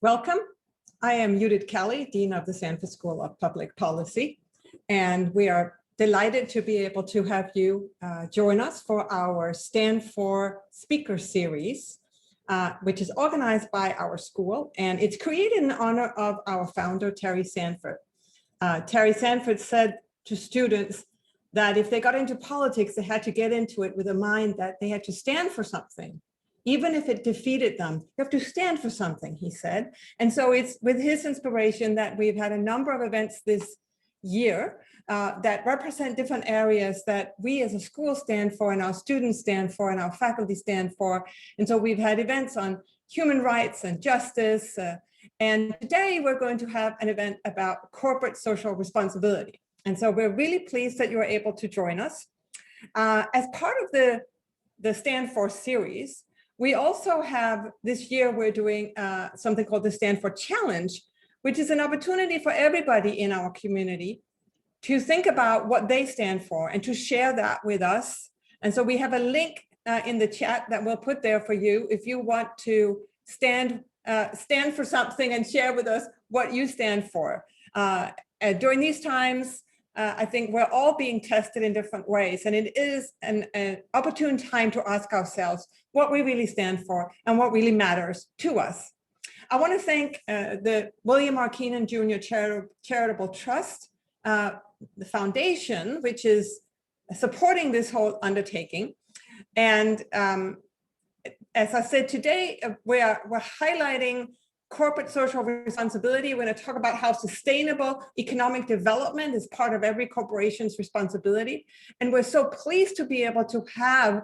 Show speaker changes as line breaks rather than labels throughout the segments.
Welcome. I am Judith Kelly, Dean of the Sanford School of Public Policy, and we are delighted to be able to have you join us for our Stand For Speaker Series, which is organized by our school, and it's created in honor of our founder, Terry Sanford. Terry Sanford said to students that if they got into politics, they had to get into it with a mind that they had to stand for something. Even if it defeated them, you have to stand for something, he said. And so it's with his inspiration that we've had a number of events this year that represent different areas that we as a school stand for, and our students stand for, and our faculty stand for. And so we've had events on human rights and justice. And today we're going to have an event about corporate social responsibility. And so we're really pleased that you're able to join us. As part of the Stand For series, we also have, this year we're doing something called the Sanford Challenge, which is an opportunity for everybody in our community to think about what they stand for and to share that with us. And so we have a link in the chat that we'll put there for you if you want to stand for something and share with us what you stand for. During these times, I think we're all being tested in different ways, and it is an opportune time to ask ourselves what we really stand for and what really matters to us. I want to thank the William R. Keenan Jr. Charitable Trust, the foundation, which is supporting this whole undertaking. And as I said, today we're highlighting corporate social responsibility. We're going to talk about how sustainable economic development is part of every corporation's responsibility. And we're so pleased to be able to have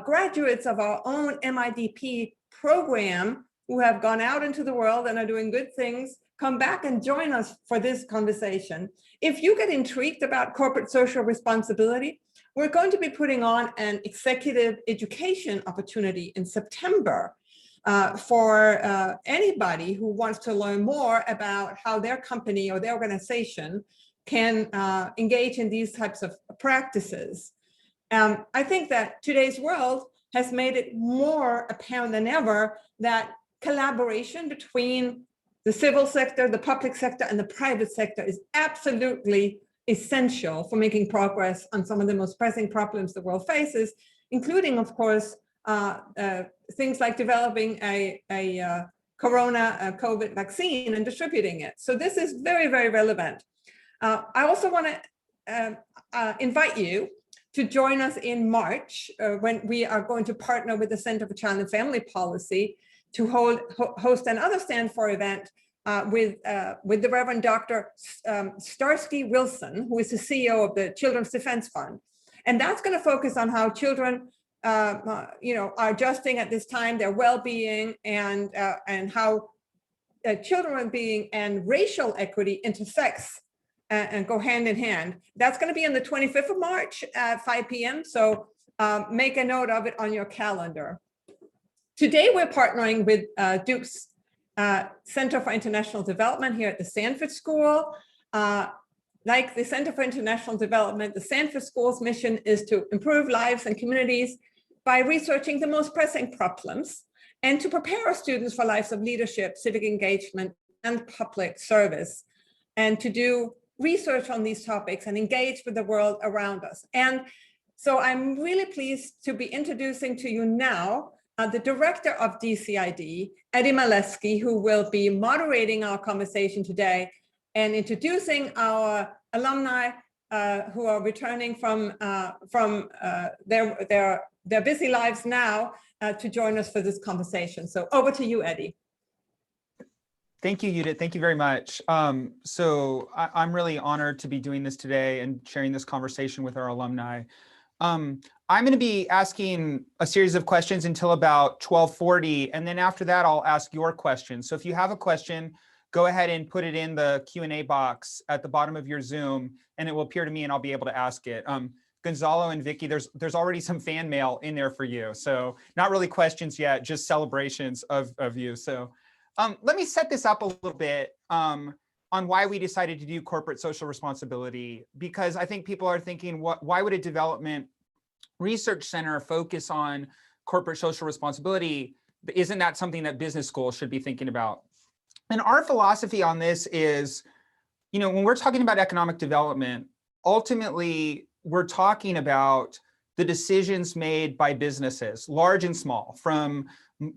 graduates of our own MIDP program who have gone out into the world and are doing good things come back and join us for this conversation. If you get intrigued about corporate social responsibility, we're going to be putting on an executive education opportunity in September for anybody who wants to learn more about how their company or their organization can engage in these types of practices. I think that today's world has made it more apparent than ever that collaboration between the civil sector, the public sector, and the private sector is absolutely essential for making progress on some of the most pressing problems the world faces, including, of course, things like developing a COVID vaccine and distributing it. So this is very, very relevant. I also want to invite you to join us in March when we are going to partner with the Center for Child and Family Policy to host another Stand For event with the Reverend Dr. Starsky Wilson, who is the CEO of the Children's Defense Fund. And that's going to focus on how children are adjusting at this time, their well-being, and how children well-being and racial equity intersects and go hand in hand. That's going to be on the 25th of March at 5 p.m. So make a note of it on your calendar. Today, we're partnering with Duke's Center for International Development here at the Sanford School. Like the Center for International Development, the Sanford School's mission is to improve lives and communities by researching the most pressing problems and to prepare our students for lives of leadership, civic engagement, and public service, and to do research on these topics and engage with the world around us. And so I'm really pleased to be introducing to you now the director of DCID, Eddy Maleski, who will be moderating our conversation today and introducing our alumni who are returning from their busy lives now to join us for this conversation. So over to you, Eddy.
Thank you, Judith. Thank you very much. I'm really honored to be doing this today and sharing this conversation with our alumni. I'm going to be asking a series of questions until about 12:40, and then after that, I'll ask your questions. So if you have a question, go ahead and put it in the Q&A box at the bottom of your Zoom, and it will appear to me and I'll be able to ask it. Gonzalo and Vicky, there's already some fan mail in there for you. So not really questions yet, just celebrations of you. So let me set this up a little bit on why we decided to do corporate social responsibility, because I think people are thinking, why would a development research center focus on corporate social responsibility? Isn't that something that business schools should be thinking about? And our philosophy on this is, when we're talking about economic development, ultimately, we're talking about the decisions made by businesses, large and small, from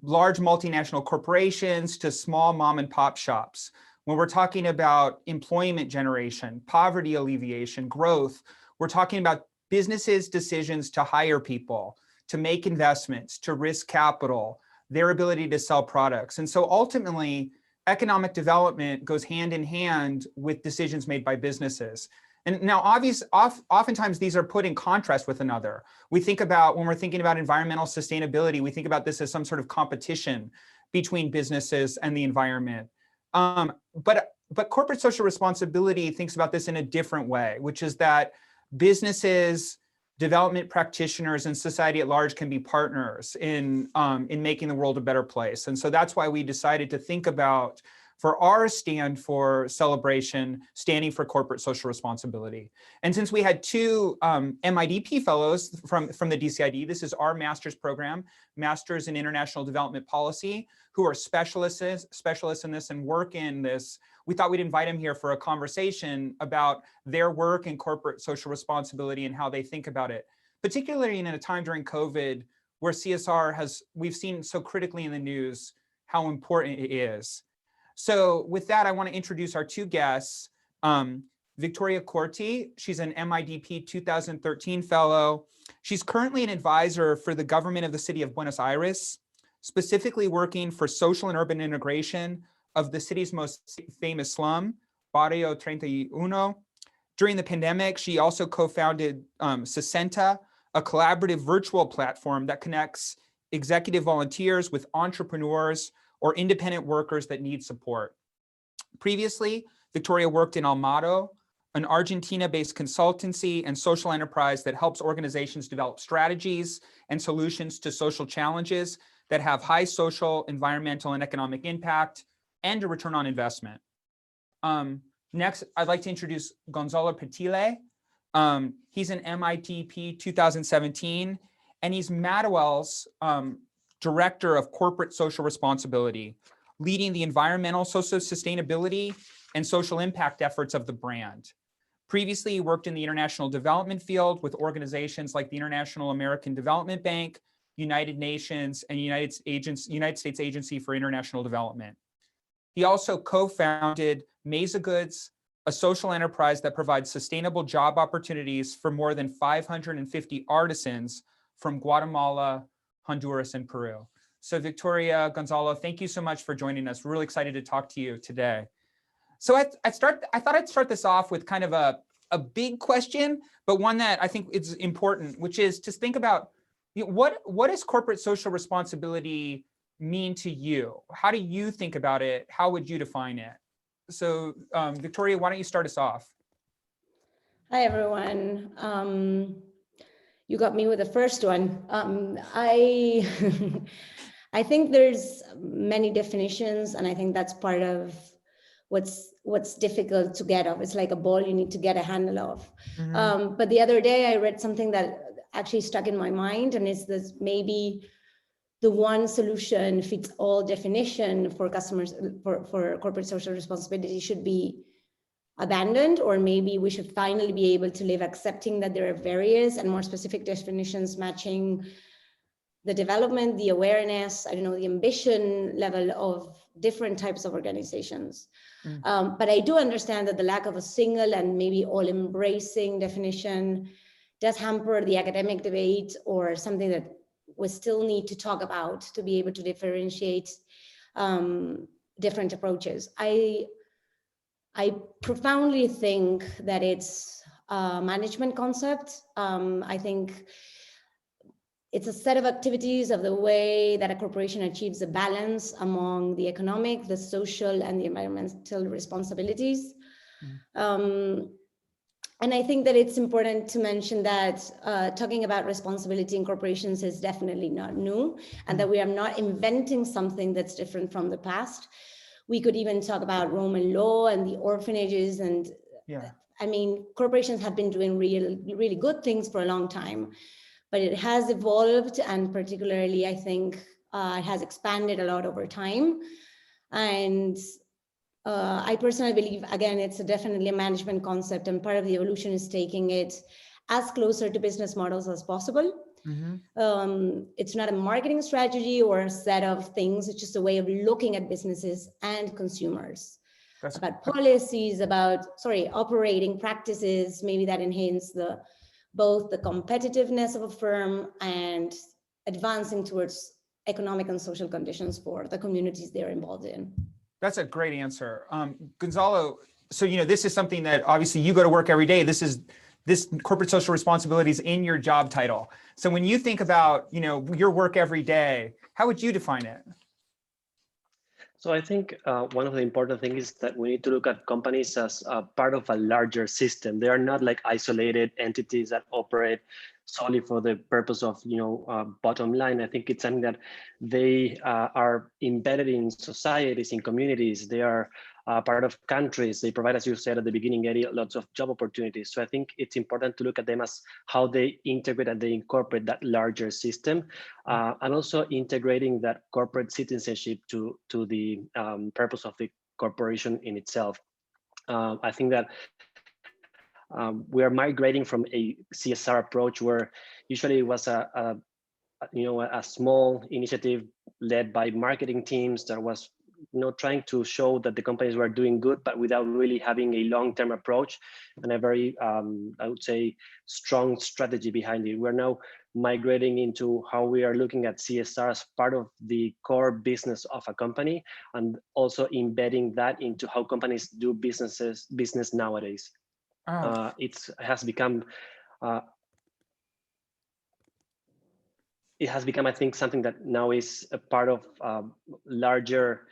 large multinational corporations to small mom and pop shops. When we're talking about employment generation, poverty alleviation, growth, we're talking about businesses' decisions to hire people, to make investments, to risk capital, their ability to sell products. And so ultimately, economic development goes hand in hand with decisions made by businesses. And now, oftentimes these are put in contrast with another. We think about, when we're thinking about environmental sustainability, we think about this as some sort of competition between businesses and the environment. But corporate social responsibility thinks about this in a different way, which is that businesses, development practitioners, and society at large can be partners in making the world a better place. And so that's why we decided to think about, for our stand for celebration, standing for corporate social responsibility. And since we had two MIDP fellows from the DCID, this is our master's program, Masters in International Development Policy, who are specialists in this and work in this, we thought we'd invite them here for a conversation about their work in corporate social responsibility and how they think about it, particularly in a time during COVID where CSR we've seen so critically in the news how important it is. So with that, I want to introduce our two guests. Victoria Corti, she's an MIDP 2013 fellow. She's currently an advisor for the government of the city of Buenos Aires, specifically working for social and urban integration of the city's most famous slum, Barrio 31. During the pandemic, she also co-founded Sesenta, a collaborative virtual platform that connects executive volunteers with entrepreneurs or independent workers that need support. Previously, Victoria worked in Almado, an Argentina-based consultancy and social enterprise that helps organizations develop strategies and solutions to social challenges that have high social, environmental, and economic impact and a return on investment. Next, I'd like to introduce Gonzalo Pettile. He's an MIDP 2017, and he's Madewell's Director of Corporate Social Responsibility, leading the environmental, social sustainability, and social impact efforts of the brand. Previously, he worked in the international development field with organizations like the International American Development Bank, United Nations, and United States Agency for International Development. He also co-founded Mesa Goods, a social enterprise that provides sustainable job opportunities for more than 550 artisans from Guatemala, Honduras, and Peru. So Victoria, Gonzalo, thank you so much for joining us. We're really excited to talk to you today. So I thought I'd start this off with kind of a big question, but one that I think is important, which is to think about, what does corporate social responsibility mean to you? How do you think about it? How would you define it? So Victoria, why don't you start us off?
Hi, everyone. You got me with the first one. I think there's many definitions, and I think that's part of what's difficult to get of. It's like a ball you need to get a handle of. Mm-hmm. But the other day I read something that actually stuck in my mind, and it's this: maybe the one solution fits all definition for customers for corporate social responsibility should be abandoned, or maybe we should finally be able to live accepting that there are various and more specific definitions matching the development, the awareness, I don't know, the ambition level of different types of organizations. Mm. But I do understand that the lack of a single and maybe all-embracing definition does hamper the academic debate, or something that we still need to talk about to be able to differentiate different approaches. I profoundly think that it's a management concept. I think it's a set of activities of the way that a corporation achieves a balance among the economic, the social, and the environmental responsibilities. And I think that it's important to mention that talking about responsibility in corporations is definitely not new, and that we are not inventing something that's different from the past. We could even talk about Roman law and the orphanages, and I mean, corporations have been doing really good things for a long time, but it has evolved, and particularly I think it has expanded a lot over time. And I personally believe, again, it's definitely a management concept, and part of the evolution is taking it as closer to business models as possible. It's not a marketing strategy or a set of things. It's just a way of looking at businesses and consumers. About policies, about, operating practices, maybe that enhance both the competitiveness of a firm and advancing towards economic and social conditions for the communities they're involved in.
That's a great answer. Gonzalo, so, this is something that obviously you go to work every day. This corporate social responsibility is in your job title. So when you think about, your work every day, how would you define it?
So I think one of the important things is that we need to look at companies as part of a larger system. They are not like isolated entities that operate solely for the purpose of, bottom line. I think it's something that they are embedded in societies, in communities. They are part of countries. They provide, as you said at the beginning, Eddy, lots of job opportunities. So I think it's important to look at them as how they integrate and they incorporate that larger system, and also integrating that corporate citizenship to the purpose of the corporation in itself. I think that we are migrating from a CSR approach where usually it was a small initiative led by marketing teams that was trying to show that the companies were doing good, but without really having a long-term approach and a very, I would say, strong strategy behind it. We're now migrating into how we are looking at CSR as part of the core business of a company, and also embedding that into how companies do business nowadays. It has become, I think, something that now is a part of larger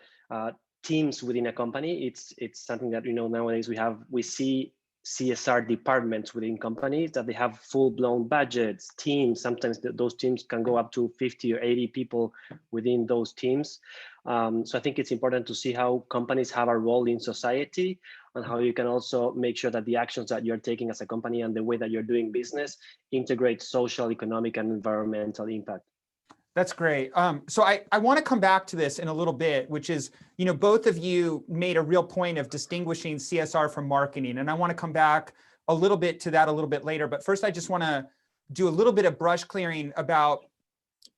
teams within a company. It's something that nowadays we see CSR departments within companies that they have full-blown budgets, teams. Sometimes those teams can go up to 50 or 80 people within those teams. So I think it's important to see how companies have a role in society, and how you can also make sure that the actions that you're taking as a company and the way that you're doing business integrate social, economic, and environmental impact.
That's great. So I want to come back to this in a little bit, which is, both of you made a real point of distinguishing CSR from marketing. And I want to come back a little bit to that a little bit later. But first, I just want to do a little bit of brush clearing about,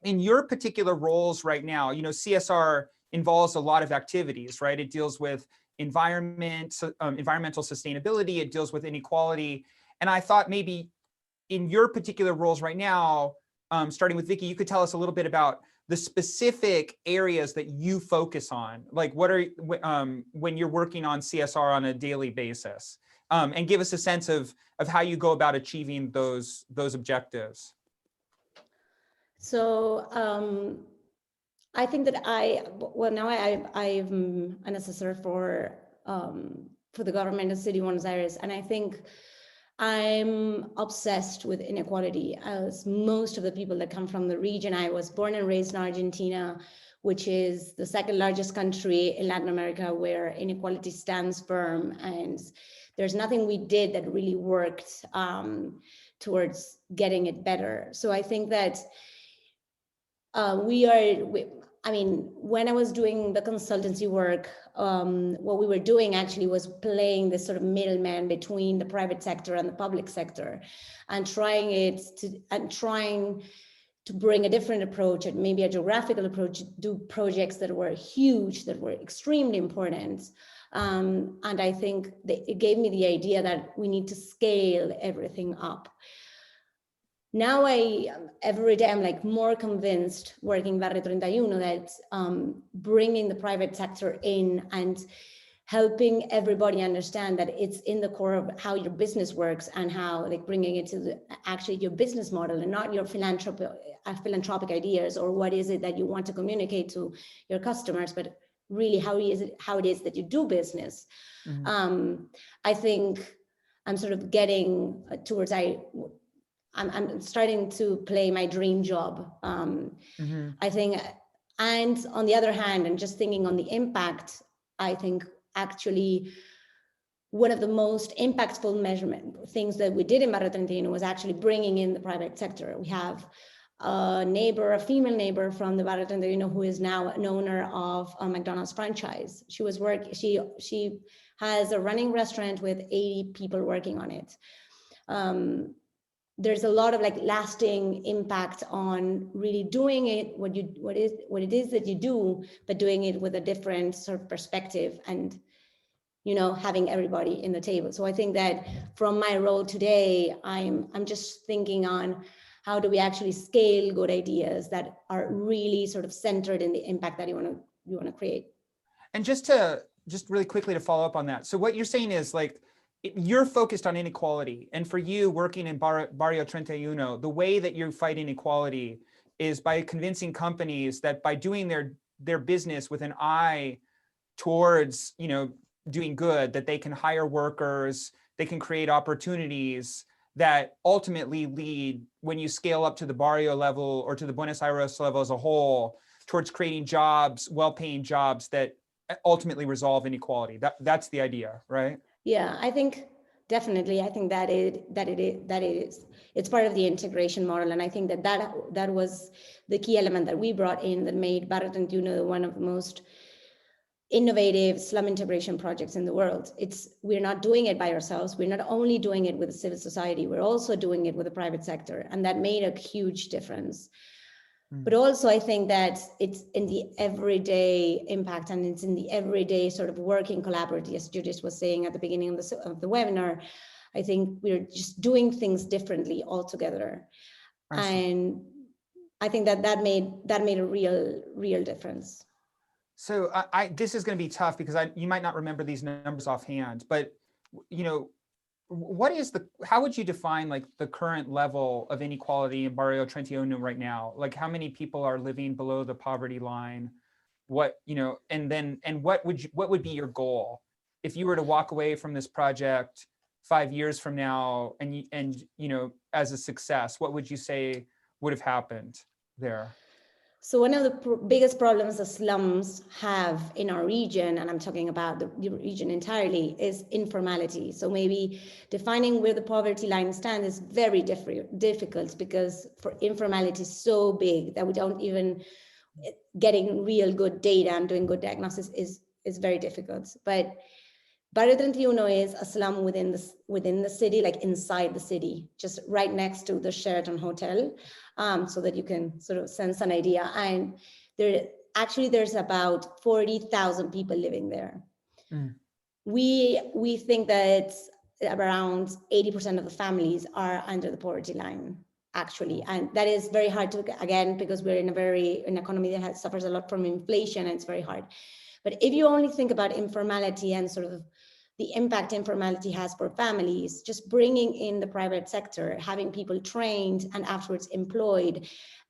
in your particular roles right now, CSR involves a lot of activities, right? It deals with environmental sustainability. It deals with inequality. And I thought maybe in your particular roles right now, starting with Vicky, you could tell us a little bit about the specific areas that you focus on, like what are when you're working on CSR on a daily basis, and give us a sense of how you go about achieving those objectives.
So I think that now I'm an assessor for the government of City of Buenos Aires, and I think I'm obsessed with inequality, as most of the people that come from the region. I was born and raised in Argentina, which is the second largest country in Latin America where inequality stands firm. And there's nothing we did that really worked towards getting it better. So I think that when I was doing the consultancy work, what we were doing actually was playing this sort of middleman between the private sector and the public sector, and trying to bring a different approach, and maybe a geographical approach, do projects that were huge, that were extremely important. And I think it gave me the idea that we need to scale everything up. Now every day I'm like more convinced, working Barrio 31, that bringing the private sector in and helping everybody understand that it's in the core of how your business works, and how like bringing it to actually your business model, and not your philanthropic ideas, or what is it that you want to communicate to your customers, but really how it is that you do business. Mm-hmm. I think I'm sort of getting towards I'm starting to play my dream job. Mm-hmm. I think, and on the other hand, and just thinking on the impact, I think actually one of the most impactful measurement things that we did in Barrio 31 was actually bringing in the private sector. We have a neighbor, a female neighbor from the Barrio 31, who is now an owner of a McDonald's franchise. She has a running restaurant with 80 people working on it. There's a lot of like lasting impact on really doing it, what it is that you do, but doing it with a different sort of perspective and, you know, having everybody in the table. So I think that from my role today, I'm just thinking on how do we actually scale good ideas that are really sort of centered in the impact that you want to create.
And just really quickly to follow up on that. So what you're saying is like, you're focused on inequality. And for you working in Barrio 31, the way that you fight inequality is by convincing companies that by doing their business with an eye towards, you know, doing good, that they can hire workers, they can create opportunities that ultimately lead, when you scale up to the barrio level or to the Buenos Aires level as a whole, towards creating jobs, well-paying jobs that ultimately resolve inequality. That's the idea, right?
Yeah, I think definitely. I think that it is. It's part of the integration model, and I think that was the key element that we brought in that made Barrio 31 one of the most innovative slum integration projects in the world. We're not doing it by ourselves. We're not only doing it with the civil society, we're also doing it with the private sector. And that made a huge difference. But also I think that it's in the everyday impact and it's in the everyday sort of working collaboratively, as Judith was saying at the beginning of the webinar. I think we're just doing things differently altogether. And I think that made a real difference.
So this is going to be tough because you might not remember these numbers offhand, but you know, how would you define like the current level of inequality in Barrio 31 right now? Like how many people are living below the poverty line? What, you know, and what would be your goal if you were to walk away from this project 5 years from now and you know, as a success, what would you say would have happened there?
So one of the biggest problems the slums have in our region, and I'm talking about the region entirely, is informality. So maybe defining where the poverty line stands is very difficult because for informality is so big that we don't even, getting real good data and doing good diagnosis is very difficult. But Barrio 31 is a slum within the city, like inside the city, just right next to the Sheraton Hotel, so that you can sort of sense an idea. And there's about 40,000 people living there. We think that around 80% of the families are under the poverty line, actually. And that is very hard to, again, because we're in an economy that suffers a lot from inflation, and it's very hard. But if you only think about informality and sort of the impact informality has for families, just bringing in the private sector, having people trained and afterwards employed,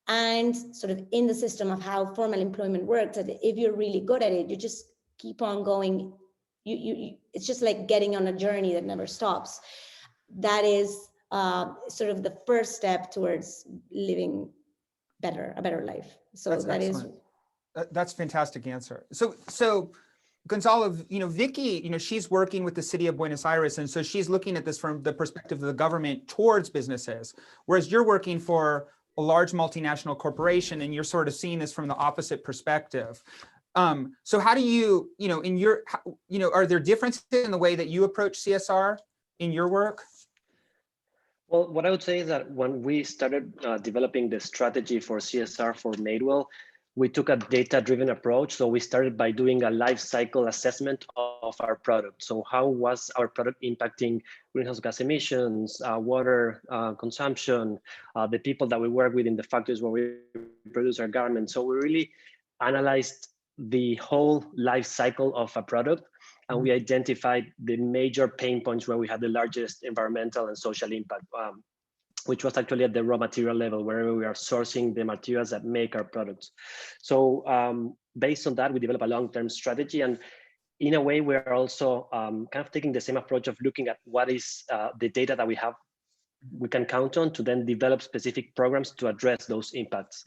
and sort of in the system of how formal employment works, that if you're really good at it, you just keep on going. It's just like getting on a journey that never stops. That is sort of the first step towards living a better life. So
that's a fantastic answer. So Gonzalo, you know, Vicky, you know, she's working with the city of Buenos Aires, and so she's looking at this from the perspective of the government towards businesses, whereas you're working for a large multinational corporation, and you're sort of seeing this from the opposite perspective. So how do you, you know, are there differences in the way that you approach CSR in your work?
Well, what I would say is that when we started developing the strategy for CSR for Madewell, we took a data-driven approach. So we started by doing a life cycle assessment of our product. So how was our product impacting greenhouse gas emissions, water consumption, the people that we work with in the factories where we produce our garments. So we really analyzed the whole life cycle of a product, and we identified the major pain points where we had the largest environmental and social impact, which was actually at the raw material level, wherever we are sourcing the materials that make our products. So based on that, we developed a long-term strategy. And in a way, we're also kind of taking the same approach of looking at what is the data that we have we can count on to then develop specific programs to address those impacts.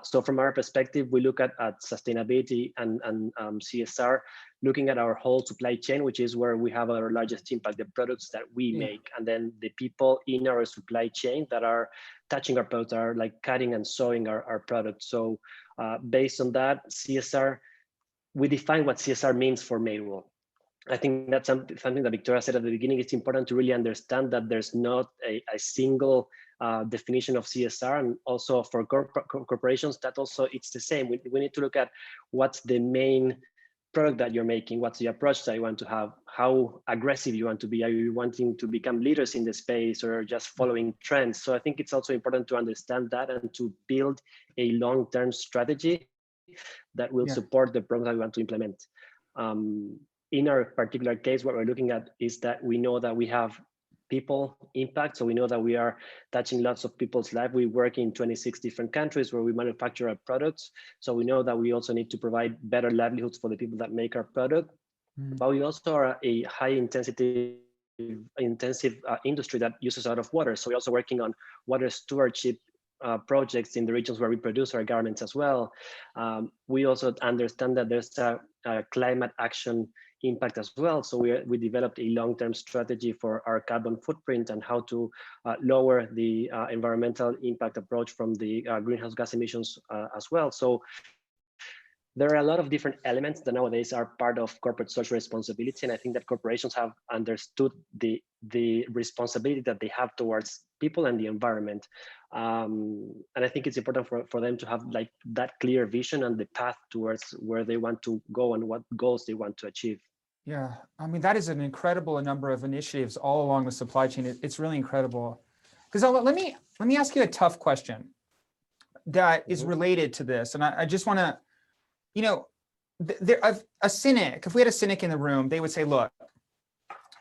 So from our perspective, we look at sustainability and CSR, looking at our whole supply chain, which is where we have our largest impact, the products that we make, and then the people in our supply chain that are touching our products, are like cutting and sewing our products. So based on that, CSR, we define what CSR means for Madewell. I think that's something that Victoria said at the beginning. It's important to really understand that there's not a single definition of CSR, and also for corporations, that also it's the same. We need to look at what's the main product that you're making, what's the approach that you want to have, how aggressive you want to be, are you wanting to become leaders in the space or just following trends? So I think it's also important to understand that and to build a long-term strategy that will support the program that we want to implement. In our particular case, what we're looking at is that we know that we have people impact. So we know that we are touching lots of people's lives. We work in 26 different countries where we manufacture our products. So we know that we also need to provide better livelihoods for the people that make our product. But we also are a high intensive industry that uses a lot of water. So we're also working on water stewardship projects in the regions where we produce our garments as well. We also understand that there's a climate action impact as well. So we developed a long-term strategy for our carbon footprint and how to lower the environmental impact approach from the greenhouse gas emissions as well. So there are a lot of different elements that nowadays are part of corporate social responsibility. And I think that corporations have understood the responsibility that they have towards people and the environment. And I think it's important for them to have like that clear vision and the path towards where they want to go and what goals they want to achieve.
Yeah, I mean, that is an incredible number of initiatives all along the supply chain. It's really incredible. Gonzalo, let me ask you a tough question that is related to this. And I just want to, you know, a cynic, if we had a cynic in the room, they would say, look,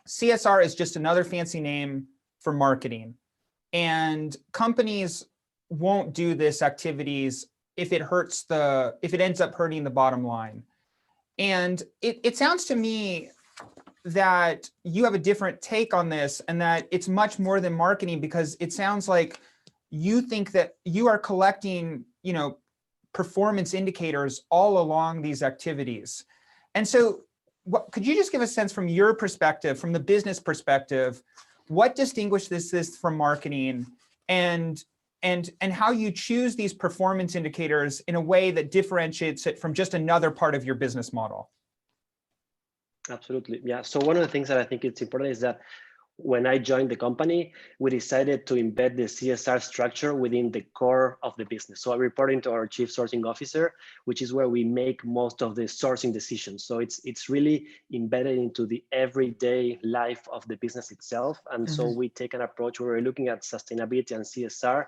CSR is just another fancy name for marketing. And companies won't do this activities if it ends up hurting the bottom line. And it sounds to me that you have a different take on this and that it's much more than marketing, because it sounds like you think that you are collecting, you know, performance indicators all along these activities. And so could you just give a sense from your perspective, from the business perspective, what distinguishes this from marketing, and how you choose these performance indicators in a way that differentiates it from just another part of your business model?
Absolutely. Yeah. So one of the things that I think it's important is that when I joined the company, we decided to embed the CSR structure within the core of the business. So I report into our chief sourcing officer, which is where we make most of the sourcing decisions. So it's really embedded into the everyday life of the business itself. And so we take an approach where we're looking at sustainability and CSR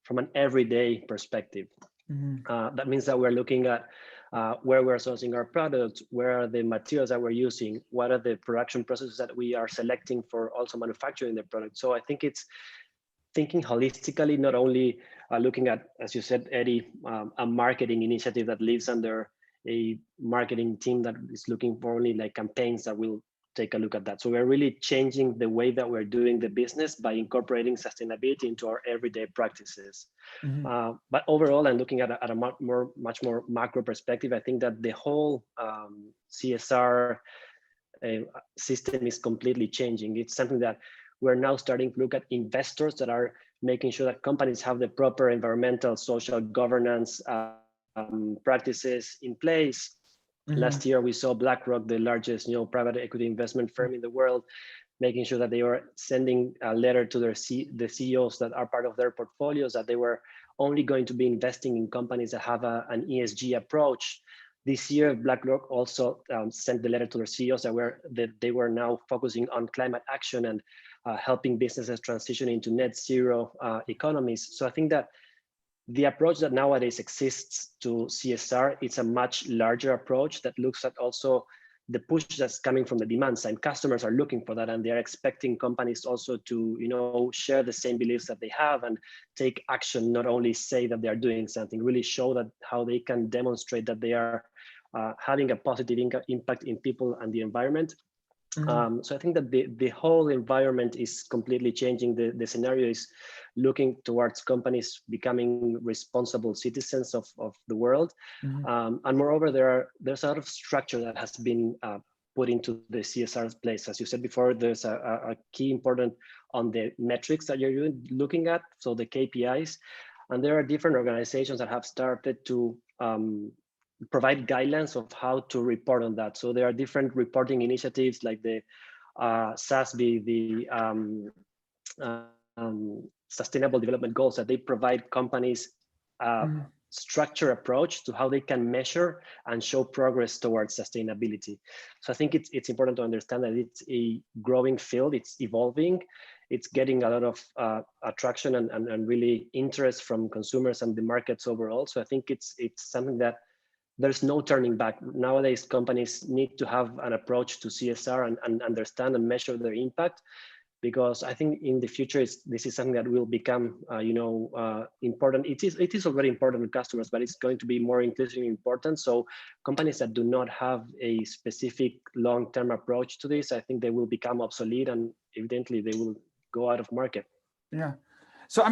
from an everyday perspective. That means that we're looking at where we're sourcing our products, where are the materials that we're using, what are the production processes that we are selecting for also manufacturing the product. So I think it's thinking holistically, not only looking at, as you said, Eddy, a marketing initiative that lives under a marketing team that is looking for only like campaigns that will take a look at that. So we're really changing the way that we're doing the business by incorporating sustainability into our everyday practices. But overall, and looking at a much more macro perspective, I think that the whole CSR system is completely changing. It's something that we're now starting to look at investors that are making sure that companies have the proper environmental, social governance practices in place. Last year, we saw BlackRock, the largest private equity investment firm in the world, making sure that they were sending a letter to the CEOs that are part of their portfolios, that they were only going to be investing in companies that have an ESG approach. This year, BlackRock also sent the letter to their CEOs that they were now focusing on climate action and helping businesses transition into net zero economies. So I think that the approach that nowadays exists to CSR, it's a much larger approach that looks at also the push that's coming from the demand side. Customers are looking for that, and they're expecting companies also to, share the same beliefs that they have and take action, not only say that they are doing something, really show that how they can demonstrate that they are having a positive impact in people and the environment. So I think that the whole environment is completely changing. The scenario is looking towards companies becoming responsible citizens of the world. And moreover, there's a lot of structure that has been put into the CSR place. As you said before, there's a key important on the metrics that you're looking at, so the KPIs. And there are different organizations that have started to provide guidelines of how to report on that. So there are different reporting initiatives like the SASB, the Sustainable Development Goals, that they provide companies structured approach to how they can measure and show progress towards sustainability. So I think it's important to understand that it's a growing field, it's evolving, it's getting a lot of attraction and really interest from consumers and the markets overall. So I think it's something that there's no turning back. Nowadays, companies need to have an approach to CSR and understand and measure their impact, because I think in the future, this is something that will become, important. It is already important with customers, but it's going to be more increasingly important. So companies that do not have a specific long-term approach to this, I think they will become obsolete, and evidently they will go out of market.
Yeah. So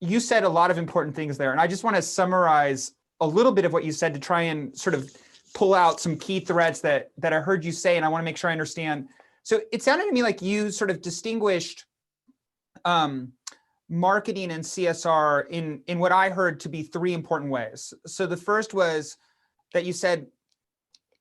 you said a lot of important things there, and I just want to summarize a little bit of what you said to try and sort of pull out some key threads that I heard you say, and I want to make sure I understand. So it sounded to me like you sort of distinguished marketing and CSR in what I heard to be three important ways. So the first was that you said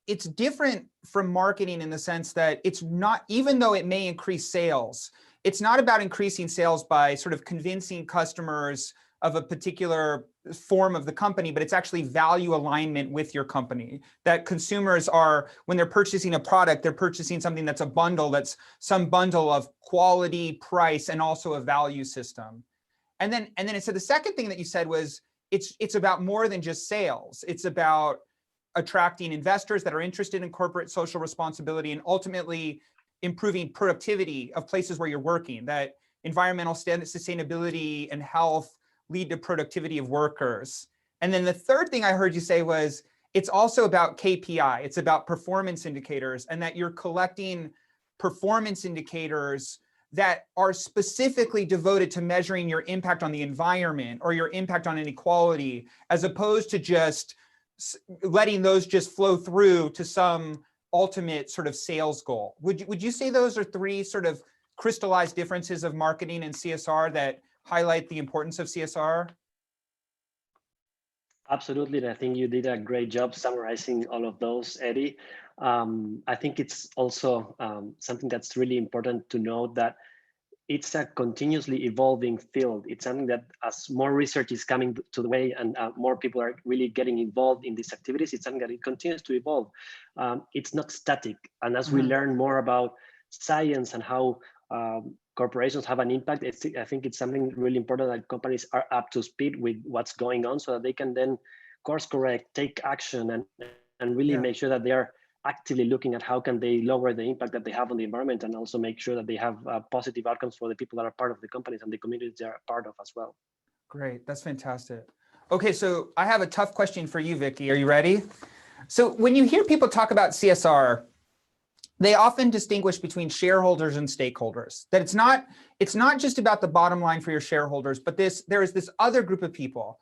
it's different from marketing in the sense that it's not, even though it may increase sales, it's not about increasing sales by sort of convincing customers of a particular form of the company, but it's actually value alignment with your company. That consumers are, when they're purchasing a product, they're purchasing something that's a bundle, that's some bundle of quality, price, and also a value system. And then it said the second thing that you said was it's about more than just sales. It's about attracting investors that are interested in corporate social responsibility and ultimately improving productivity of places where you're working, that environmental sustainability and health lead to productivity of workers. And then the third thing I heard you say was it's also about KPI, it's about performance indicators, and that you're collecting performance indicators that are specifically devoted to measuring your impact on the environment or your impact on inequality, as opposed to just letting those just flow through to some ultimate sort of sales goal. Would you say those are three sort of crystallized differences of marketing and CSR that highlight the importance of CSR?
Absolutely, and I think you did a great job summarizing all of those, Eddy. I think it's also something that's really important to note, that it's a continuously evolving field. It's something that as more research is coming to the way and more people are really getting involved in these activities, it's something that it continues to evolve. It's not static. And as we learn more about science and how corporations have an impact, I think it's something really important that companies are up to speed with what's going on, so that they can then course correct, take action, and really make sure that they are actively looking at how can they lower the impact that they have on the environment, and also make sure that they have positive outcomes for the people that are part of the companies and the communities they are part of as well.
Great, that's fantastic. Okay, so I have a tough question for you, Vicky. Are you ready? So when you hear people talk about CSR, they often distinguish between shareholders and stakeholders. That it's not just about the bottom line for your shareholders, but there is this other group of people.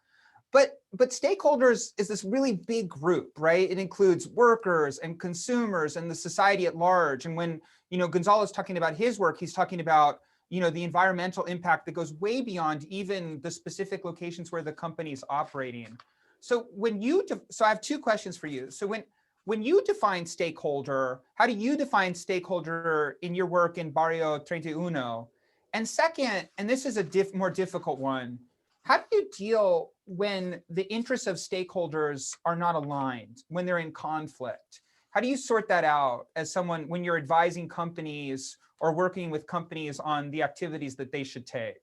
But stakeholders is this really big group, right? It includes workers and consumers and the society at large. And when Gonzalo's talking about his work, he's talking about the environmental impact that goes way beyond even the specific locations where the company is operating. So I have two questions for you. So when you define stakeholder, how do you define stakeholder in your work in Barrio 31? And second, and this is a more difficult one, how do you deal when the interests of stakeholders are not aligned, when they're in conflict? How do you sort that out as someone when you're advising companies or working with companies on the activities that they should take?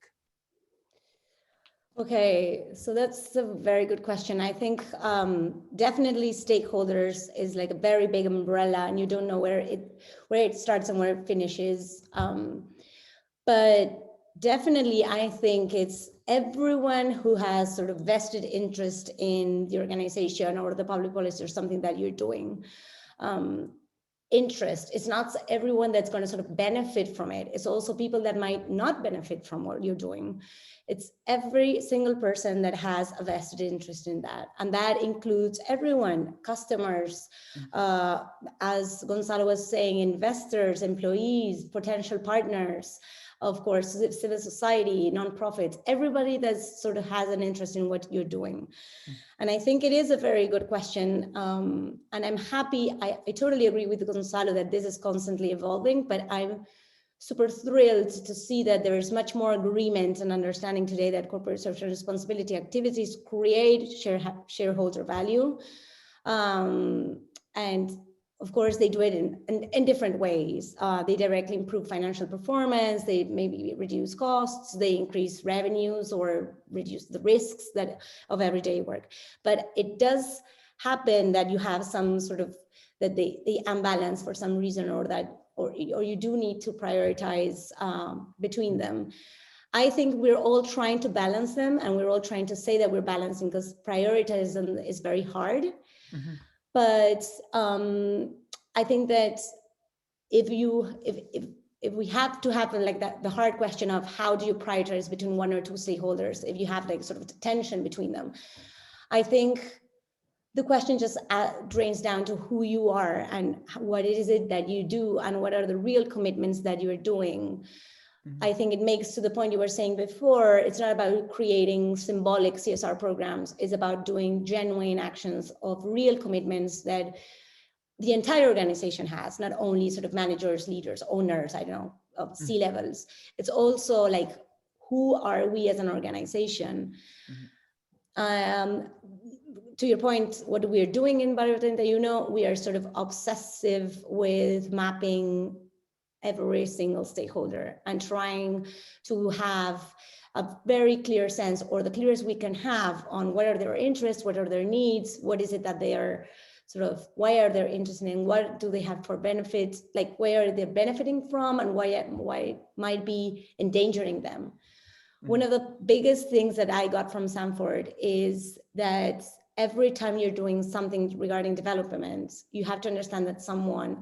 Okay, so that's a very good question. I think definitely stakeholders is like a very big umbrella, and you don't know where it starts and where it finishes. But definitely, I think it's everyone who has sort of vested interest in the organization or the public policy or something that you're doing. interest. It's not everyone that's going to sort of benefit from it. It's also people that might not benefit from what you're doing. It's every single person that has a vested interest in that. And that includes everyone, customers, as Gonzalo was saying, investors, employees, potential partners, of course, civil society, nonprofits, everybody that sort of has an interest in what you're doing. And I think it is a very good question. And I'm happy, I totally agree with Gonzalo that this is constantly evolving, but I'm super thrilled to see that there is much more agreement and understanding today that corporate social responsibility activities create shareholder value. And of course, they do it in different ways. They directly improve financial performance, they maybe reduce costs, they increase revenues or reduce the risks of everyday work. But it does happen that you have some sort of, that they unbalance for some reason, or you do need to prioritize between them. I think we're all trying to balance them, and we're all trying to say that we're balancing, because prioritizing is very hard. Mm-hmm. But I think that if we have to have like that, the hard question of how do you prioritize between one or two stakeholders, if you have like sort of tension between them, I think the question just drains down to who you are and what is it that you do and what are the real commitments that you're doing. Mm-hmm. I think it makes, to the point you were saying before, it's not about creating symbolic CSR programs. It's about doing genuine actions of real commitments that the entire organization has, not only sort of managers, leaders, owners, I don't know, of C-levels. It's also like, who are we as an organization? Mm-hmm. To your point, what we're doing in Barrio, we are sort of obsessive with mapping every single stakeholder and trying to have a very clear sense, or the clearest we can have, on what are their interests, what are their needs, what is it that they are sort of, why are they interested in, what do they have for benefits, like where are they benefiting from, and why it might be endangering them. Mm-hmm. One of the biggest things that I got from Sanford is that every time you're doing something regarding development, you have to understand that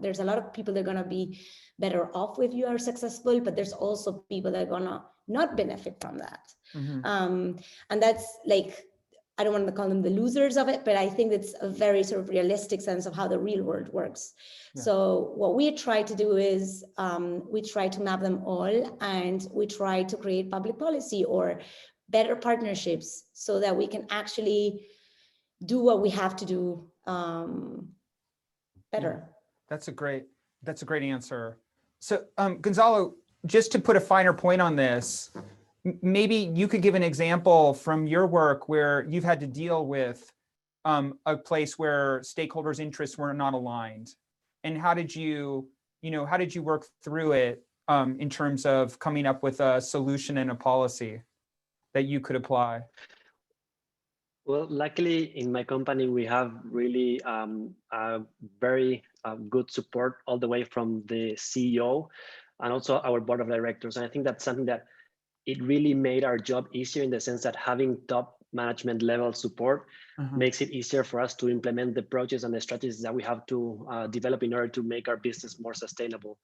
there's a lot of people that are going to be better off if you are successful, but there's also people that are going to not benefit from that. Mm-hmm. And that's like, I don't want to call them the losers of it, but I think it's a very sort of realistic sense of how the real world works. Yeah. So what we try to do is we try to map them all, and we try to create public policy or better partnerships so that we can actually do what we have to do better.
Yeah. That's a great answer. So Gonzalo, just to put a finer point on this, maybe you could give an example from your work where you've had to deal with a place where stakeholders' interests were not aligned, and how did you work through it in terms of coming up with a solution and a policy that you could apply?
Well, luckily in my company, we have really very good support all the way from the CEO and also our board of directors. And I think that's something that it really made our job easier, in the sense that having top management level support makes it easier for us to implement the projects and the strategies that we have to develop in order to make our business more sustainable.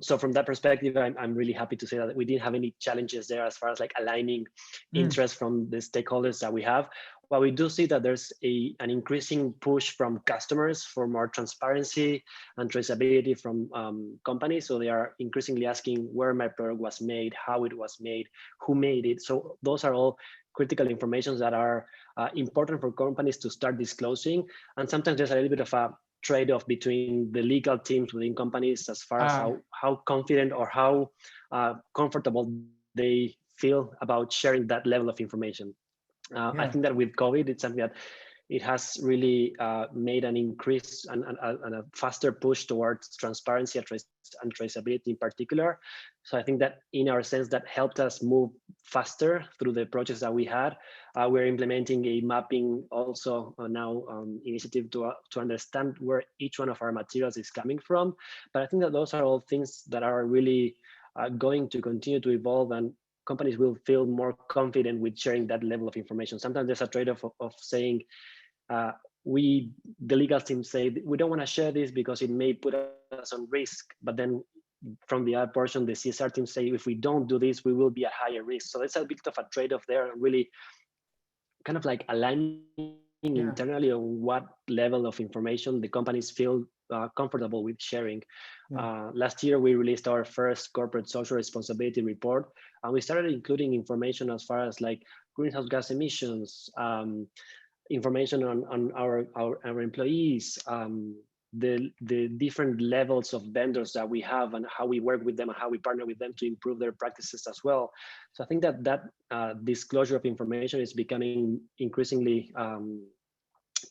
So from that perspective, I'm really happy to say that we didn't have any challenges there as far as like aligning interest from the stakeholders that we have. But we do see that there's an increasing push from customers for more transparency and traceability from companies. So they are increasingly asking where my product was made, how it was made, who made it. So those are all critical information that are important for companies to start disclosing. And sometimes there's a little bit of a trade-off between the legal teams within companies as far as how confident or how comfortable they feel about sharing that level of information. I think that with COVID, it's something that it has really made an increase and a faster push towards transparency and traceability in particular. So I think that in our sense, that helped us move faster through the projects that we had. We're implementing a mapping also now initiative to understand where each one of our materials is coming from. But I think that those are all things that are really going to continue to evolve, and companies will feel more confident with sharing that level of information. Sometimes there's a trade-off of saying, the legal team say we don't want to share this because it may put us on risk. But then from the other portion, the CSR team say if we don't do this, we will be at higher risk. So it's a bit of a trade-off there, and really kind of like aligning internally on what level of information the companies feel comfortable with sharing. Last year, we released our first corporate social responsibility report, and we started including information as far as like greenhouse gas emissions, information on our employees, the different levels of vendors that we have and how we work with them and how we partner with them to improve their practices as well. So I think that disclosure of information is becoming increasingly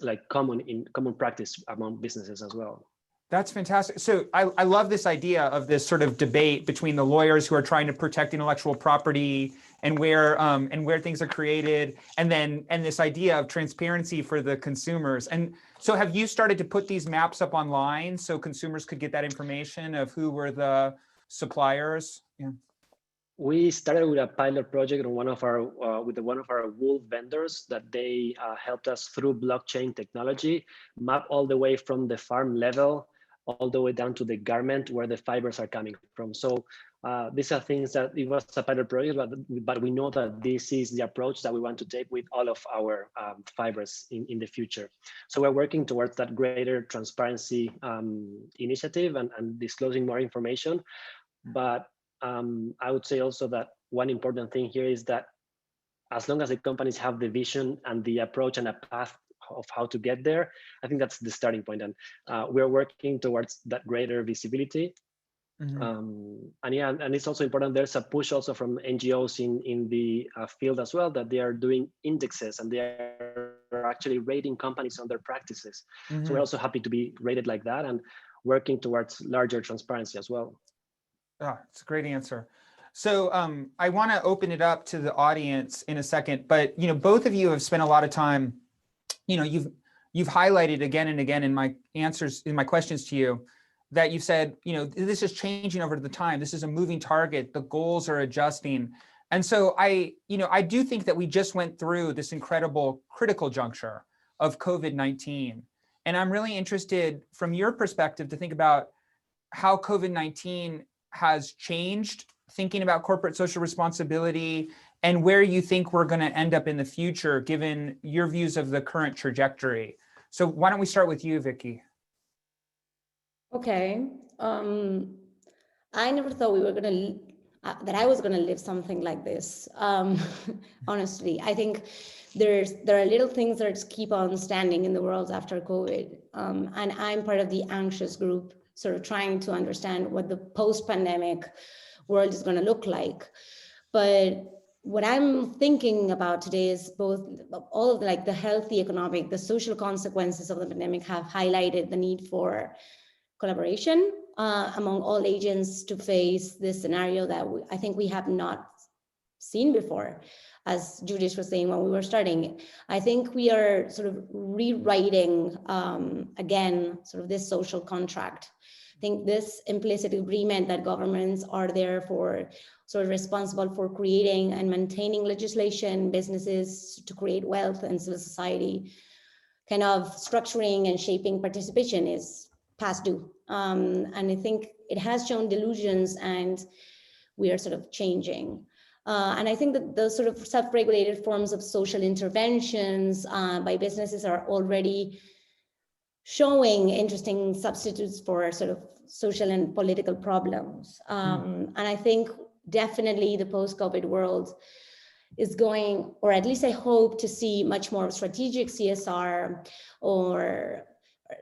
like common practice among businesses as well.
That's fantastic. So I love this idea of this sort of debate between the lawyers who are trying to protect intellectual property and where things are created, and this idea of transparency for the consumers. And so have you started to put these maps up online so consumers could get that information of who were the suppliers? Yeah.
We started with a pilot project on one of our wool vendors that they helped us through blockchain technology map all the way from the farm level all the way down to the garment where the fibers are coming from. So these are things that it was a pilot project, but we know that this is the approach that we want to take with all of our fibers in the future. So we're working towards that greater transparency initiative and disclosing more information. But I would say also that one important thing here is that as long as the companies have the vision and the approach and a path of how to get there, I think that's the starting point. And we're working towards that greater visibility. And it's also important. There's a push also from NGOs in the field as well, that they are doing indexes and they are actually rating companies on their practices. So we're also happy to be rated like that and working towards larger transparency as well.
Oh, it's a great answer. So I want to open it up to the audience in a second, but both of you have spent a lot of time. You've highlighted again and again in my answers, in my questions to you, that you've said, this is changing over the time. This is a moving target. The goals are adjusting. And so I do think that we just went through this incredible critical juncture of COVID-19. And I'm really interested from your perspective to think about how COVID-19 has changed thinking about corporate social responsibility and where you think we're going to end up in the future, given your views of the current trajectory. So why don't we start with you, Vicky?
Okay. I never thought we were that I was going to live something like this. Honestly, I think there are little things that keep on standing in the world after COVID. And I'm part of the anxious group, sort of trying to understand what the post-pandemic world is going to look like. But what I'm thinking about today is both all of the health, the economic, the social consequences of the pandemic have highlighted the need for collaboration among all agents to face this scenario that I think we have not seen before. As Judith was saying when we were starting, I think we are sort of rewriting again, sort of this social contract. I think this implicit agreement that governments are there for, sort of responsible for creating and maintaining legislation, businesses to create wealth, and civil society kind of structuring and shaping participation is past due. And I think it has shown delusions and we are sort of changing. And I think that those sort of self-regulated forms of social interventions by businesses are already showing interesting substitutes for sort of social and political problems. And I think definitely the post-COVID world is going, or at least I hope to see much more strategic CSR or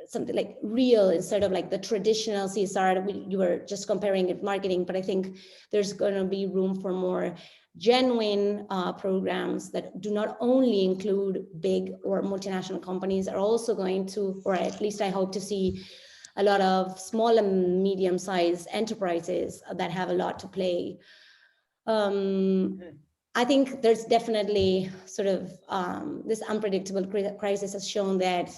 something like real instead of like the traditional CSR. You were just comparing it marketing, but I think there's going to be room for more genuine programs that do not only include big or multinational companies, are also going to, or at least I hope to see a lot of small and medium-sized enterprises that have a lot to play. I think there's definitely sort of this unpredictable crisis has shown that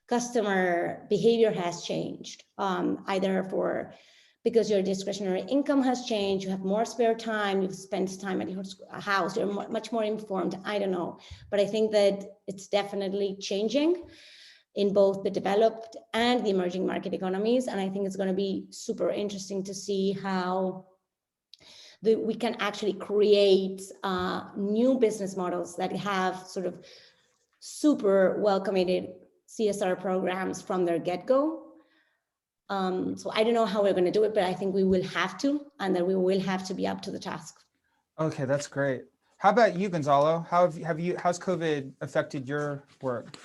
customer behavior has changed, either because your discretionary income has changed, you have more spare time, you've spent time at your house, you're much more informed, I don't know. But I think that it's definitely changing. in both the developed and the emerging market economies. And I think it's going to be super interesting to see how we can actually create new business models that have sort of super well-committed CSR programs from their get-go. So I don't know how we're going to do it, but I think we will have to, and that we will have to be up to the task.
Okay, that's great. How about you, Gonzalo? How's COVID affected your work?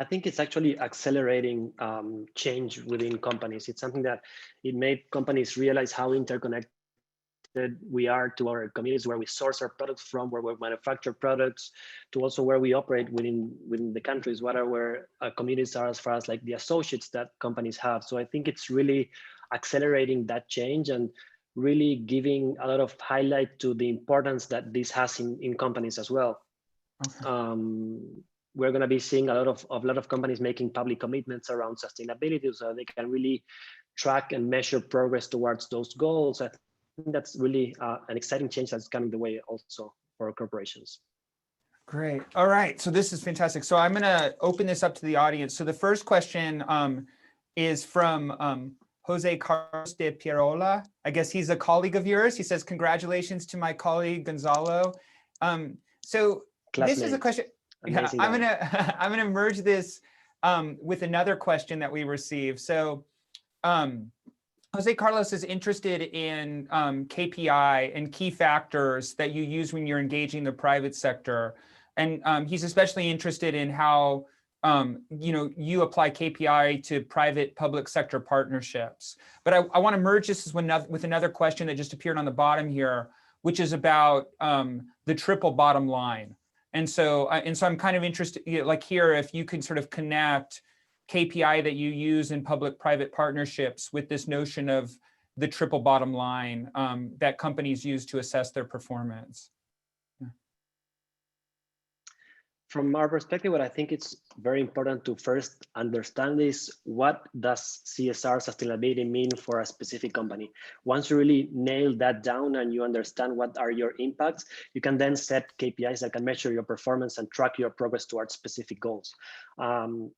I think it's actually accelerating change within companies. It's something that it made companies realize how interconnected we are to our communities, where we source our products from, where we manufacture products, to also where we operate within the countries, what our communities are, as far as like the associates that companies have. So I think it's really accelerating that change and really giving a lot of highlight to the importance that this has in companies as well. Okay. We're going to be seeing a lot of companies making public commitments around sustainability, so they can really track and measure progress towards those goals. I think that's really an exciting change that's coming the way also for corporations.
Great. All right. So this is fantastic. So I'm going to open this up to the audience. So the first question is from Jose Carlos de Pierola. I guess he's a colleague of yours. He says, "Congratulations to my colleague Gonzalo." So this is a question. Yeah, I'm gonna merge this with another question that we received. So Jose Carlos is interested in KPI and key factors that you use when you're engaging the private sector, and he's especially interested in how you apply KPI to private public sector partnerships. But I want to merge this with another question that just appeared on the bottom here, which is about the triple bottom line. And so I'm kind of interested, like here, if you can sort of connect KPI that you use in public-private partnerships with this notion of the triple bottom line that companies use to assess their performance. Yeah.
From our perspective, what I think it's very important to first understand is, what does CSR sustainability mean for a specific company? Once you really nail that down and you understand what are your impacts, you can then set KPIs that can measure your performance and track your progress towards specific goals.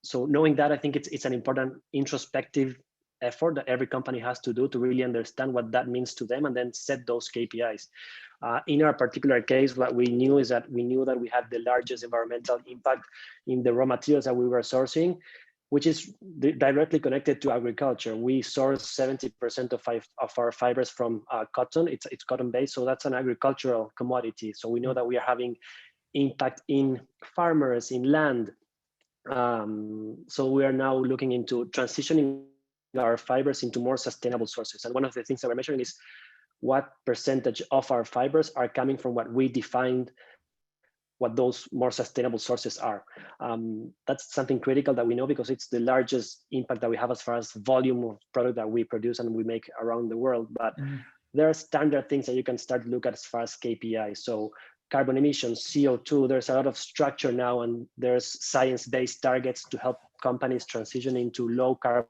So knowing that, I think it's an important introspective effort that every company has to do to really understand what that means to them and then set those KPIs. In our particular case, what we knew is that we had the largest environmental impact in the raw materials that we were sourcing, which is directly connected to agriculture. We source 70% of our fibers from cotton. It's cotton-based, so that's an agricultural commodity. So we know that we are having impact in farmers, in land. So we are now looking into transitioning our fibers into more sustainable sources. And one of the things that we're measuring is what percentage of our fibers are coming from what we defined what those more sustainable sources are. That's something critical that we know, because it's the largest impact that we have as far as volume of product that we produce and we make around the world. But there are standard things that you can start to look at as far as KPIs. So carbon emissions, CO2, there's a lot of structure now, and there's science-based targets to help companies transition into low carbon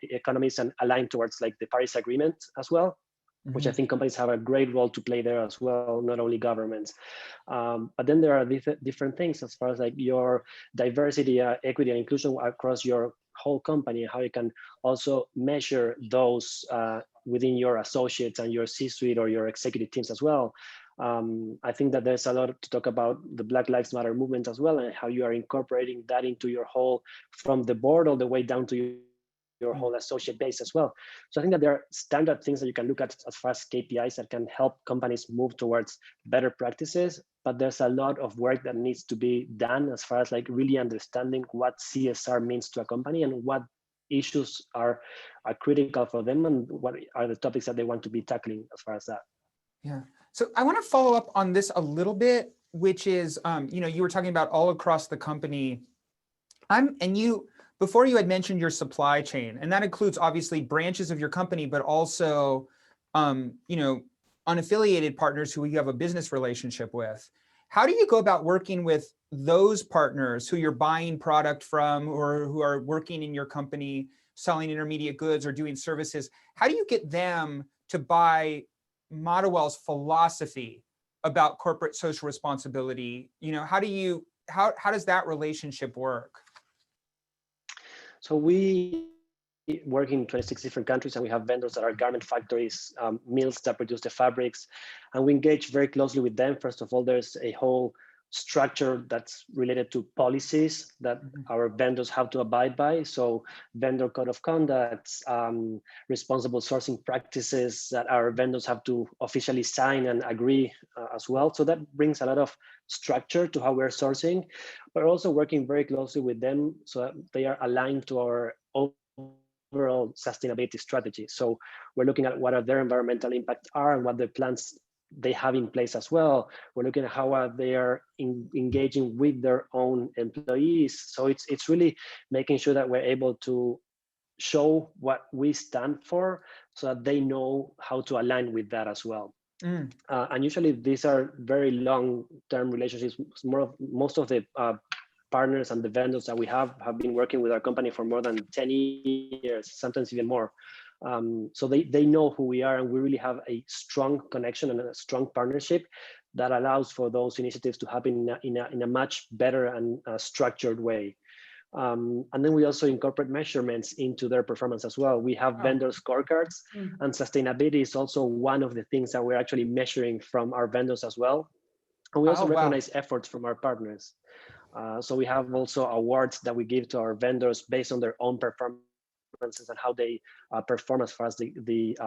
economies and align towards like the Paris Agreement as well, which I think companies have a great role to play there as well, not only governments. But then there are different things as far as like your diversity, equity, and inclusion across your whole company, how you can also measure those within your associates and your C-suite or your executive teams as well. I think that there's a lot to talk about the Black Lives Matter movement as well, and how you are incorporating that into your whole, from the board all the way down to your whole associate base as well. So I think that there are standard things that you can look at as far as KPIs that can help companies move towards better practices, but there's a lot of work that needs to be done as far as like really understanding what CSR means to a company and what issues are critical for them and what are the topics that they want to be tackling as far as that.
Yeah. So I want to follow up on this a little bit, which is, you were talking about all across the company. Before you had mentioned your supply chain, and that includes obviously branches of your company, but also, unaffiliated partners who you have a business relationship with. How do you go about working with those partners who you're buying product from, or who are working in your company, selling intermediate goods or doing services? How do you get them to buy Madewell's philosophy about corporate social responsibility? How do you how does that relationship work?
So we work in 26 different countries, and we have vendors that are garment factories, mills that produce the fabrics, and we engage very closely with them. First of all, there's a whole structure that's related to policies that our vendors have to abide by. So vendor code of conduct, responsible sourcing practices that our vendors have to officially sign and agree as well. So that brings a lot of structure to how we're sourcing. We're also working very closely with them so that they are aligned to our overall sustainability strategy. So we're looking at what are their environmental impacts are and what the plans they have in place as well. We're looking at how they are engaging with their own employees. So it's really making sure that we're able to show what we stand for so that they know how to align with that as well. And usually these are very long-term relationships. Most of the partners and the vendors that we have been working with our company for more than 10 years, sometimes even more. So they know who we are, and we really have a strong connection and a strong partnership that allows for those initiatives to happen in a much better and structured way. And then we also incorporate measurements into their performance as well. We have vendor scorecards, and sustainability is also one of the things that we're actually measuring from our vendors as well. And we also recognize efforts from our partners. So we have also awards that we give to our vendors based on their own performances and how they perform as far as the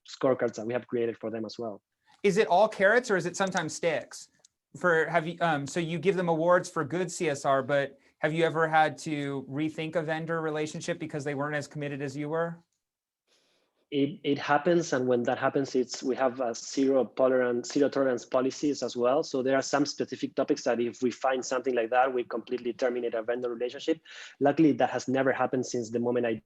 scorecards that we have created for them as well.
Is it all carrots or is it sometimes sticks? So you give them awards for good CSR, but have you ever had to rethink a vendor relationship because they weren't as committed as you were?
It happens, and when that happens, we have zero tolerance policies as well. So there are some specific topics that if we find something like that, we completely terminate a vendor relationship. Luckily, that has never happened since the moment I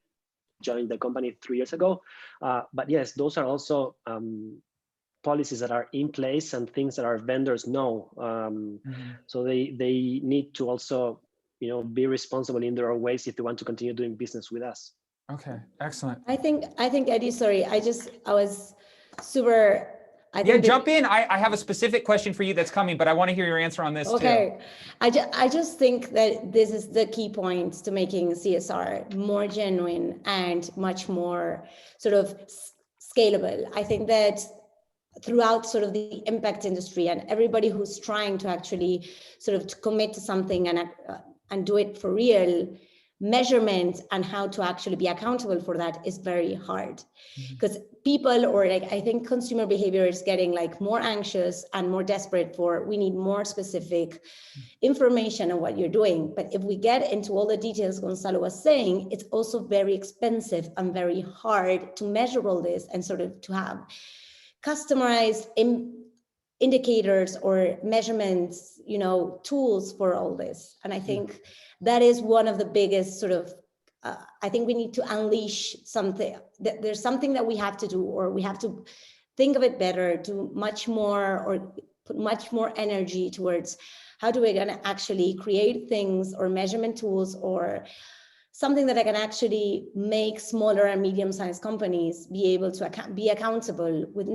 joined the company 3 years ago. But yes, those are also policies that are in place and things that our vendors know. So they need to also, be responsible in their own ways if they want to continue doing business with us.
Okay, excellent.
I think Eddy, sorry, I was super.
Jump in. I have a specific question for you that's coming, but I want to hear your answer on this too.
I just think that this is the key point to making CSR more genuine and much more sort of scalable. I think that throughout sort of the impact industry and everybody who's trying to actually sort of commit to something and do it for real, measurement and how to actually be accountable for that is very hard, because people, or I think consumer behavior is getting more anxious and more desperate we need more specific information on what you're doing. But if we get into all the details Gonzalo was saying, it's also very expensive and very hard to measure all this and sort of to have customized indicators or measurements, tools for all this. And I think that is one of the biggest sort of, I think we need to unleash something. There's something that we have to do, or we have to think of it better, do much more, or put much more energy towards how do we gonna actually create things or measurement tools or something that I can actually make smaller and medium-sized companies be able to be accountable with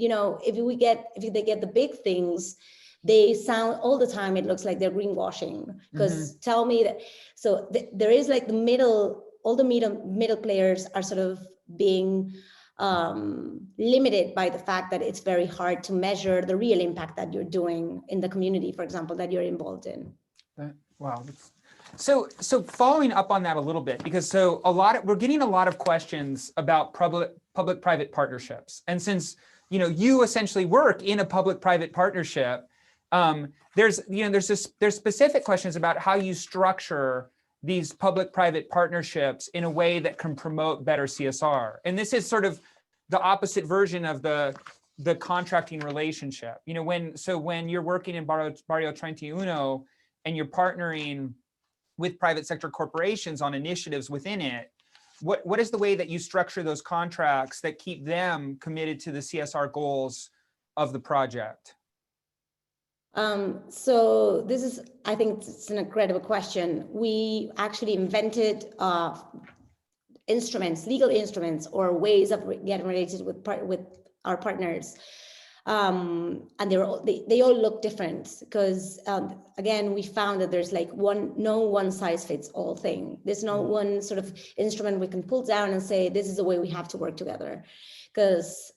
if they get the big things, they sound all the time, it looks like they're greenwashing, because tell me that, so there is all the middle players are sort of being limited by the fact that it's very hard to measure the real impact that you're doing in the community, for example, that you're involved in.
Wow. So following up on that a little bit, because we're getting a lot of questions about public-private partnerships. And since, you essentially work in a public-private partnership, there's specific questions about how you structure these public-private partnerships in a way that can promote better CSR. And this is sort of the opposite version of the contracting relationship. When you're working in Barrio 31 and you're partnering with private sector corporations on initiatives within it, what is the way that you structure those contracts that keep them committed to the CSR goals of the project?
So this is, I think it's an incredible question. We actually invented legal instruments or ways of getting related with our partners And they all look different because again, we found that there's like no one size fits all thing. There's no one sort of instrument we can pull down and say, this is the way we have to work together. Because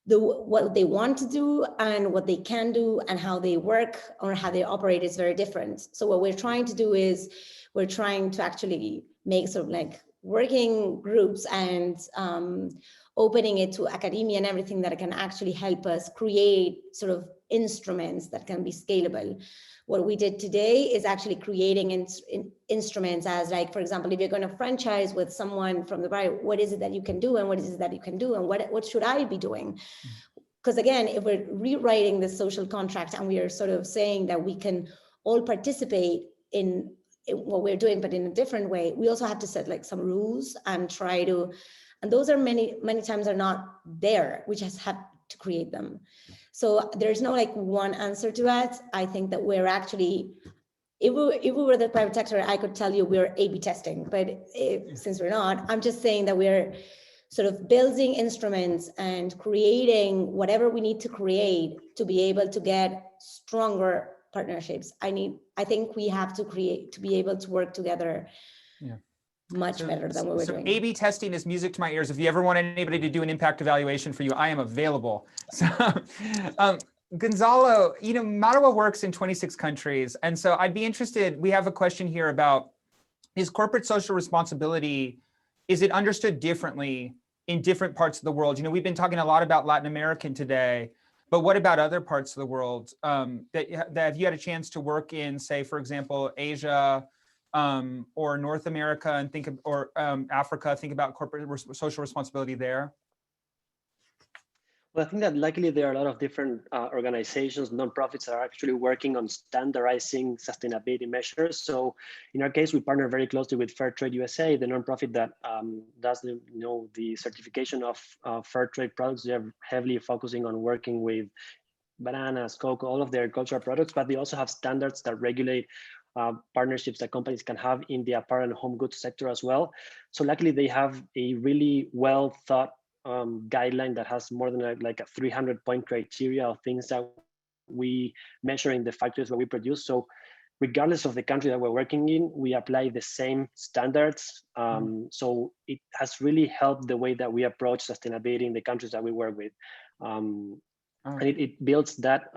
what they want to do and what they can do and how they work or how they operate is very different. So what we're trying to do is we're trying to actually make sort of like working groups and opening it to academia and everything that can actually help us create sort of instruments that can be scalable. What we did today is actually creating instruments as like, for example, if you're going to franchise with someone from the right, what is it that you can do and what is it that you can do and what should I be doing? Because again, if we're rewriting the social contract and we are sort of saying that we can all participate in what we're doing, but in a different way, we also have to set like some rules and try to, and those are many times are not there. We just have to create them. So there's no like one answer to that. I think that we're actually, if we were the private sector, I could tell you we're A/B testing, but since we're not, I'm just saying that we're sort of building instruments and creating whatever we need to create to be able to get stronger partnerships. I think we have to create to be able to work together. Yeah. Much better than what we're doing.
A/B testing is music to my ears. If you ever want anybody to do an impact evaluation for you, I am available. So, Gonzalo, Madewell works in 26 countries. And so I'd be interested, we have a question here about, is corporate social responsibility, is it understood differently in different parts of the world? We've been talking a lot about Latin American today, but what about other parts of the world that have you had a chance to work in, say, for example, Asia, or North America and Africa, think about corporate social responsibility there?
Well, I think that luckily there are a lot of different organizations, nonprofits that are actually working on standardizing sustainability measures. So in our case, we partner very closely with Fair Trade USA, the nonprofit that does the certification of fair trade products. They're heavily focusing on working with bananas, cocoa, all of their agricultural products, but they also have standards that regulate partnerships that companies can have in the apparel and home goods sector as well. So luckily they have a really well thought guideline that has more than a 300-point criteria of things that we measure in the factories where we produce. So regardless of the country that we're working in, we apply the same standards. So it has really helped the way that we approach sustainability in the countries that we work with. And it builds that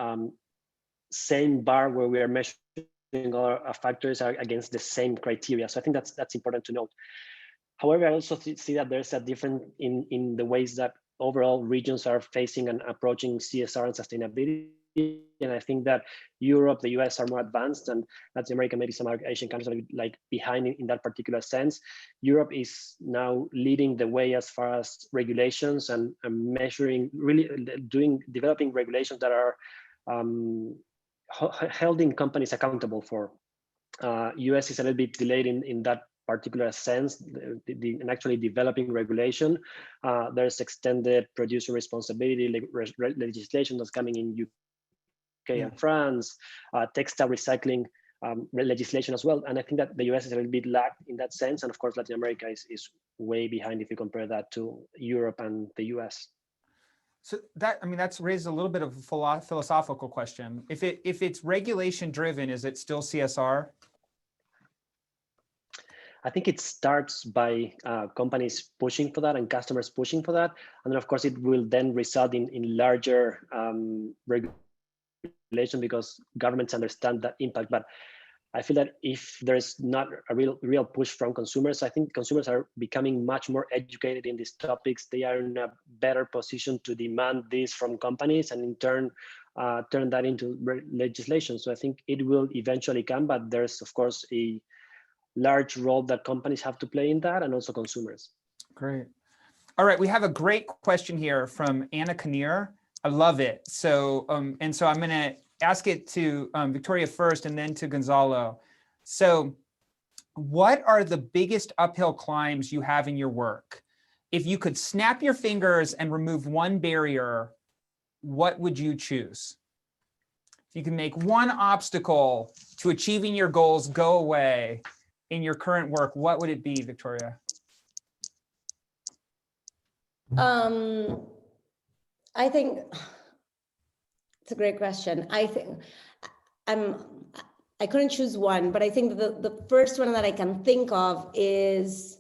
same bar where we are measuring our factors are against the same criteria. So I think that's important to note. However, I also see that there's a difference in the ways that overall regions are facing and approaching CSR and sustainability. And I think that Europe, the US are more advanced, and Latin America, maybe some Asian countries are like behind in that particular sense. Europe is now leading the way as far as regulations and measuring, really developing regulations that are holding companies accountable for. US is a little bit delayed in that particular sense, in actually developing regulation. There's extended producer responsibility legislation that's coming in UK and France, textile recycling legislation as well. And I think that the US is a little bit lagged in that sense. And of course, Latin America is way behind if you compare that to Europe and the US.
So that's raised a little bit of a philosophical question. If it's regulation driven, is it still CSR?
I think it starts by companies pushing for that and customers pushing for that. And then of course it will then result in larger regulation because governments understand that impact. But I feel that if there's not a real push from consumers, I think consumers are becoming much more educated in these topics. They are in a better position to demand this from companies and in turn, turn that into legislation. So I think it will eventually come, but there's of course a large role that companies have to play in that and also consumers.
Great. All right, we have a great question here from Anna Kinnear. I love it. So, and so I'm gonna ask it to Victoria first and then to Gonzalo. So what are the biggest uphill climbs you have in your work? If you could snap your fingers and remove one barrier, what would you choose? If you can make one obstacle to achieving your goals go away in your current work, what would it be, Victoria?
I think It's a great question. I think I couldn't choose one, but I think the first one that I can think of is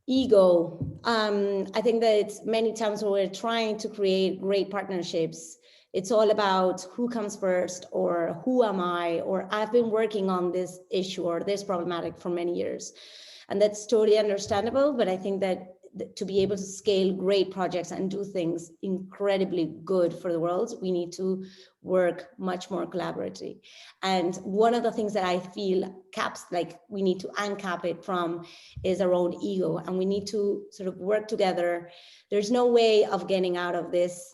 ego. I think that it's many times when we're trying to create great partnerships, it's all about who comes first, or who am I, or I've been working on this issue or this problematic for many years. And that's totally understandable, but I think that to be able to scale great projects and do things incredibly good for the world, we need to work much more collaboratively. And one of the things that I feel we need to uncap it from is our own ego, and we need to sort of work together. There's no way of getting out of this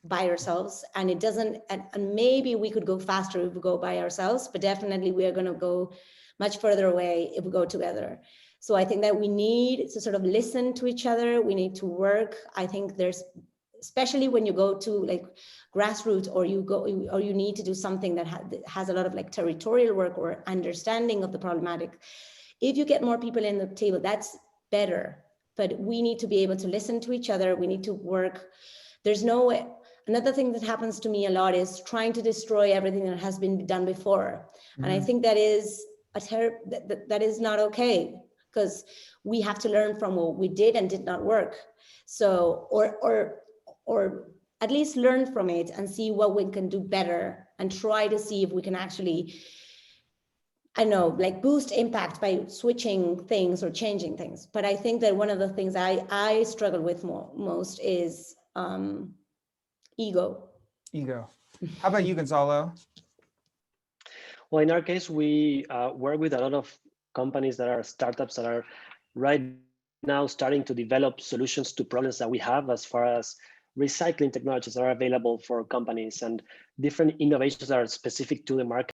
by ourselves, and it doesn't, and maybe we could go faster if we go by ourselves, but definitely we are going to go much further away if we go together. So I think that we need to sort of listen to each other. We need to work. I think there's, especially when you go to like grassroots, or you need to do something that has a lot of like territorial work or understanding of the problematic. If you get more people in the table, that's better. But we need to be able to listen to each other. We need to work. There's no way. Another thing that happens to me a lot is trying to destroy everything that has been done before. Mm-hmm. And I think that is that is not okay, because we have to learn from what we did and did not work. So, or at least learn from it and see what we can do better, and try to see if we can actually, I know, like boost impact by switching things or changing things. But I think that one of the things I struggle with most is ego.
Ego. How about you, Gonzalo?
Well, in our case, we work with a lot of companies that are startups that are right now starting to develop solutions to problems that we have, as far as recycling technologies that are available for companies and different innovations that are specific to the market.